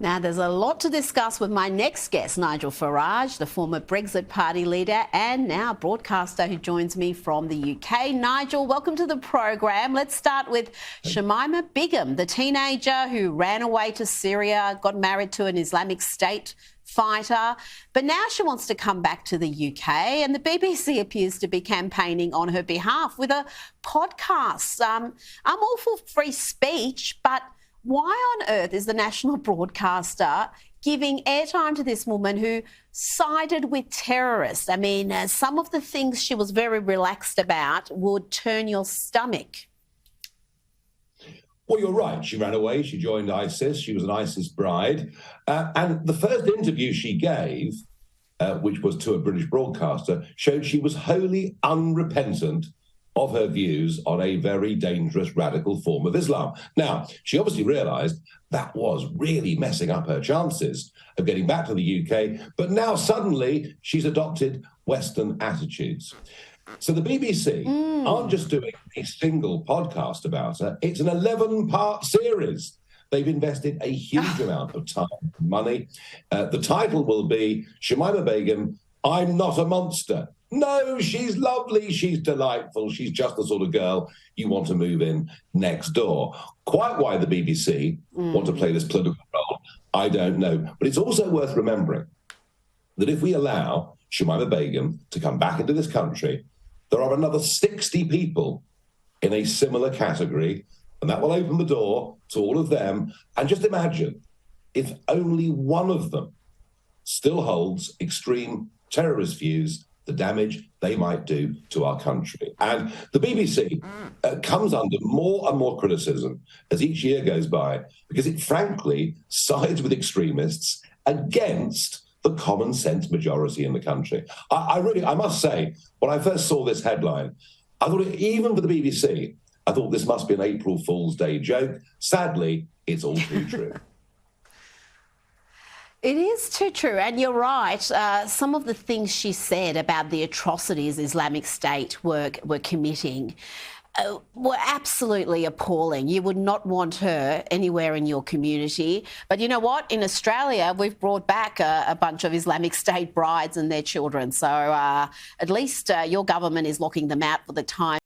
Now, there's a lot to discuss with my next guest, Nigel Farage, the former Brexit Party leader and now broadcaster who joins me from the UK. Nigel, welcome to the program. Let's start with Shamina Begum, the teenager who ran away to Syria, got married to an Islamic State fighter, but now she wants to come back to the UK, and the BBC appears to be campaigning on her behalf with a podcast. I'm all for free speech, but why on earth is the national broadcaster giving airtime to this woman who sided with terrorists? I mean, some of the things she was very relaxed about would turn your stomach. Well, you're right. She ran away. She joined ISIS. She was an ISIS bride. And the first interview she gave, which was to a British broadcaster, showed she was wholly unrepentant of her views on a very dangerous radical form of Islam. Now, she obviously realised that was really messing up her chances of getting back to the UK, but now suddenly she's adopted Western attitudes. So the BBC aren't just doing a single podcast about her, it's an 11-part series. They've invested a huge amount of time and money. The title will be Shamina Begum, I'm Not a Monster. No, she's lovely, she's delightful, she's just the sort of girl you want to move in next door. Quite why the BBC want to play this political role, I don't know. But it's also worth remembering that if we allow Shamina Begum to come back into this country, there are another 60 people in a similar category, and that will open the door to all of them. And just imagine if only one of them still holds extreme terrorist views, the damage they might do to our country. And the BBC comes under more and more criticism as each year goes by, because it frankly sides with extremists against the common sense majority in the country. I must say, when I first saw this headline, I thought, even for the BBC, I thought this must be an April Fool's Day joke. Sadly, it's all too true. It is too true, and you're right. Some of the things she said about the atrocities Islamic State were committing were absolutely appalling. You would not want her anywhere in your community. But you know what? In Australia, we've brought back a bunch of Islamic State brides and their children. So at least your government is locking them out for the time